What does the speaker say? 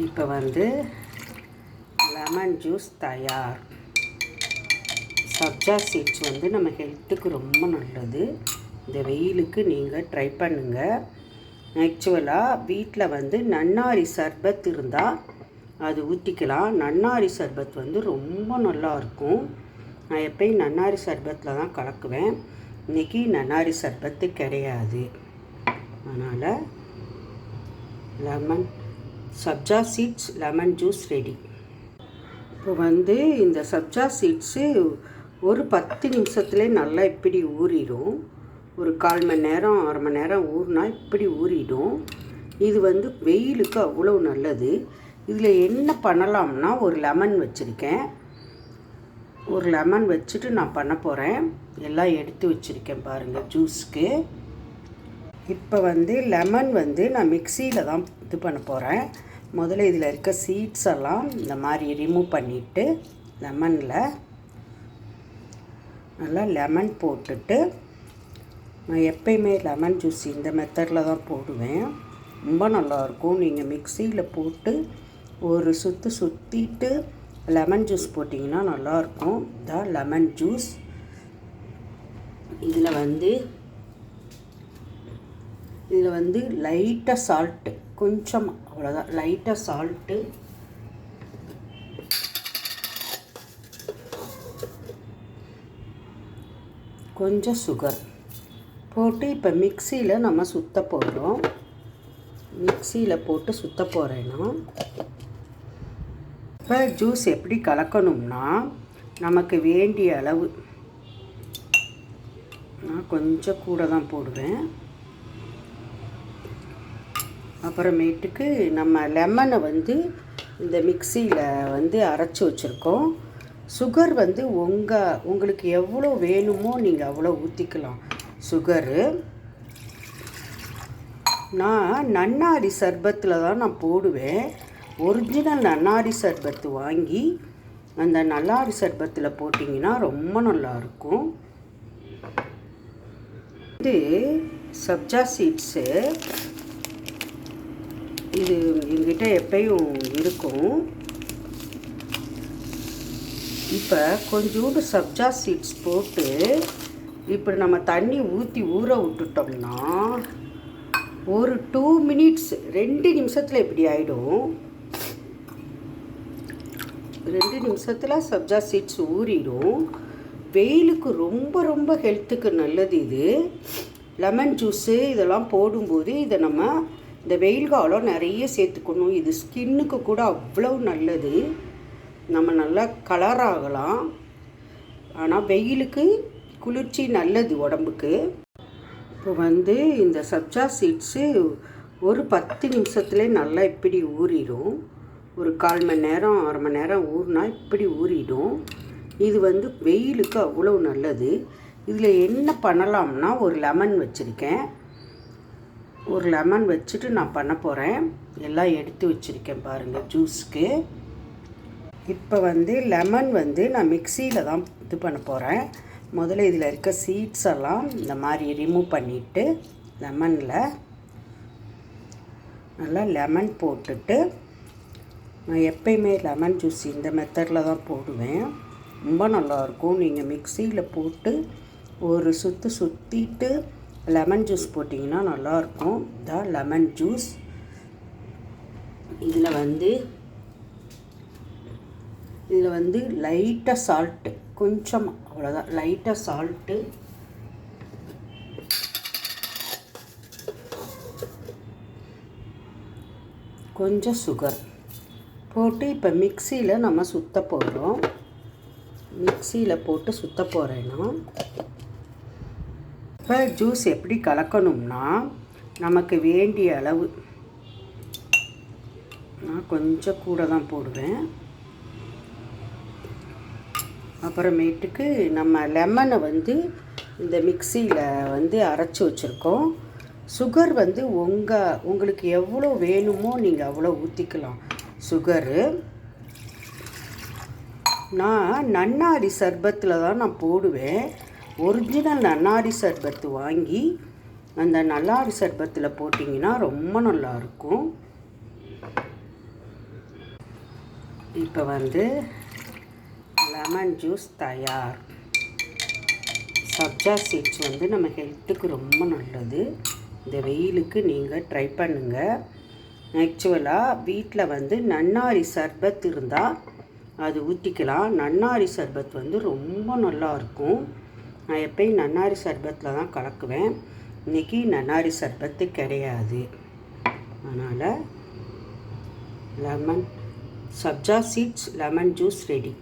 இப்போ வந்து lemon juice தயார். சப்ஜா சீட்ஸ் வந்து நம்ம ஹெல்த்துக்கு ரொம்ப நல்லது. இந்த வெயிலுக்கு நீங்கள் ட்ரை பண்ணுங்கள். ஆக்சுவலாக வீட்டில் வந்து நன்னாரி சர்பத் இருந்தால் அது ஊற்றிக்கலாம். நன்னாரி சர்பத் வந்து ரொம்ப நல்லாயிருக்கும். நான் எப்பயும் நன்னாரி சர்பத்தில் தான் கலக்குவேன். இன்றைக்கி நன்னாரி சர்பத்து கிடையாது. அதனால் லெமன் சப்ஜா சீட்ஸ் லெமன் ஜூஸ் ரெடி. இப்போ வந்து இந்த சப்ஜா சீட்ஸு ஒரு 10 நிமிஷத்துலேயே நல்லா இப்படி ஊறிடும். ஒரு 1/4 மணி நேரம் 1/2 மணி நேரம் ஊறினா இப்படி ஊறிடும். இது வந்து வெயிலுக்கு அவ்வளோ நல்லது. இதில் என்ன பண்ணலாம்னா ஒரு லெமன் வச்சுருக்கேன். ஒரு லெமன் வச்சுட்டு நான் பண்ண போகிறேன். எல்லாம் எடுத்து வச்சுருக்கேன் பாருங்கள் ஜூஸ்க்கு. இப்போ வந்து லெமன் வந்து நான் மிக்சியில் தான் இது பண்ண போகிறேன். முதல்ல இதில் இருக்க சீட்ஸ் எல்லாம் இந்த மாதிரி ரிமூவ் பண்ணிவிட்டு லெமனில் நல்லா லெமன் போட்டுட்டு, நான் எப்பயுமே லெமன் ஜூஸ் இந்த மெத்தடில் தான் போடுவேன். ரொம்ப நல்லாயிருக்கும். நீங்கள் மிக்சியில் போட்டு ஒரு சுற்றிட்டு லெமன் ஜூஸ் போட்டிங்கன்னா நல்லாயிருக்கும். இதான் லெமன் ஜூஸ். இதில் வந்து லைட்டாக சால்ட்டு, கொஞ்சம் அவ்வளோதான், லைட்டாக சால்ட்டு, கொஞ்சம் சுகர் போட்டு இப்போ மிக்சியில் நம்ம சுற்ற போகிறோம். மிக்சியில் போட்டு சுற்ற போகிறேன்னா, இப்போ ஜூஸ் எப்படி கலக்கணும்னா நமக்கு வேண்டிய அளவு நான் கொஞ்சம் கூட தான் போடுவேன். அப்புறமேட்டுக்கு நம்ம லெமனை வந்து இந்த மிக்சியில் வந்து அரைச்சி வச்சுருக்கோம். சுகர் வந்து உங்களுக்கு எவ்வளோ வேணுமோ நீங்கள் அவ்வளோ ஊற்றிக்கலாம் சுகரு. நான் நன்னாரி சர்பத்தில் தான் நான் போடுவேன். ஒரிஜினல் நன்னாரி சர்பத்து வாங்கி அந்த நன்னாரி சர்பத்தில் போட்டிங்கன்னா ரொம்ப நல்லாயிருக்கும். இது சப்ஜா சீட்ஸு, இது எங்கிட்ட எப்பயும் இருக்கும். இப்போ கொஞ்சோண்டு சப்ஜா சீட்ஸ் போட்டு இப்படி நம்ம தண்ணி ஊற்றி ஊற விட்டுட்டோம்னா ஒரு 2 மினிட்ஸ் 2 நிமிஷத்தில் இப்படி ஆகிடும். 2 நிமிஷத்தில் சப்ஜா சீட்ஸ் ஊறிடும். வெயிலுக்கு ரொம்ப ரொம்ப ஹெல்த்துக்கு நல்லது இது. லெமன் ஜூஸு இதெல்லாம் போடும்போது இதை நம்ம இந்த வெயில் காலம் நிறைய சேர்த்துக்கணும். இது ஸ்கின்னுக்கு கூட அவ்வளோ நல்லது. நம்ம நல்லா கலர் ஆகலாம். ஆனால் வெயிலுக்கு குளிர்ச்சி நல்லது உடம்புக்கு. இப்போ வந்து இந்த சப்ஜா சீட்ஸு ஒரு 10 நிமிஷத்துலேயே நல்லா இப்படி ஊறிடும். ஒரு 1/4 மணி நேரம் 1/2 மணி நேரம் ஊறினா இப்படி ஊறிடும். இது வந்து வெயிலுக்கு அவ்வளோ நல்லது. இதில் என்ன பண்ணலாம்னா ஒரு லெமன் வச்சுருக்கேன். ஒரு லெமன் வச்சுட்டு நான் பண்ண போகிறேன். எல்லாம் எடுத்து வச்சுருக்கேன் பாருங்கள் ஜூஸ்க்கு. இப்போ வந்து லெமன் வந்து நான் மிக்சியில் தான் இது பண்ண போகிறேன். முதல்ல இதில் இருக்க சீட்ஸ் எல்லாம் இந்த மாதிரி ரிமூவ் பண்ணிவிட்டு லெமனில் நல்லா லெமன் போட்டுட்டு, நான் எப்பயுமே லெமன் ஜூஸ் இந்த மெத்தடில் தான் போடுவேன். ரொம்ப நல்லாயிருக்கும். நீங்கள் மிக்சியில் போட்டு ஒரு சுற்றிட்டு லெமன் ஜூஸ் போட்டிங்கன்னா நல்லாயிருக்கும். இதான் லெமன் ஜூஸ். இதில் வந்து லைட்டாக சால்ட்டு, கொஞ்சம் அவ்வளோதான், லைட்டாக சால்ட்டு, கொஞ்சம் சுகர் போட்டு இப்போ மிக்சியில் நம்ம சுற்ற போகிறோம். மிக்சியில் போட்டு சுற்ற போகிறேன்னா, இப்போ ஜூஸ் எப்படி கலக்கணும்னா நமக்கு வேண்டிய அளவு நான் கொஞ்சம் கூட தான் போடுவேன். அப்புறமேட்டுக்கு நம்ம லெமனை வந்து இந்த மிக்சியில் வந்து அரைச்சி வச்சுருக்கோம். சுகர் வந்து உங்களுக்கு எவ்வளோ வேணுமோ நீங்கள் அவ்வளோ ஊற்றிக்கலாம் சுகரு. நான் நன்னாரி சர்பத்தில் தான் நான் போடுவேன். ஒரிஜினல் நன்னாரி சர்பத்து வாங்கி அந்த நன்னாரி சர்பத்தில் போட்டிங்கன்னா ரொம்ப நல்லாயிருக்கும். இப்போ வந்து லெமன் ஜூஸ் தயார். சப்ஜா சீட்ஸ் வந்து நம்ம ஹெல்த்துக்கு ரொம்ப நல்லது. இந்த வெயிலுக்கு நீங்கள் ட்ரை பண்ணுங்கள். ஆக்சுவலாக வீட்டில் வந்து நன்னாரி சர்பத் இருந்தால் அது ஊற்றிக்கலாம். நன்னாரி சர்பத் வந்து ரொம்ப நல்லாயிருக்கும். நான் எப்பயும் நன்னாரி சர்பத்தில் தான் கலக்குவேன். இன்றைக்கி நன்னாரி சர்பத்து கிடையாது. அதனால் லெமன் சப்ஜா சீட்ஸ் லெமன் ஜூஸ் ரெடி.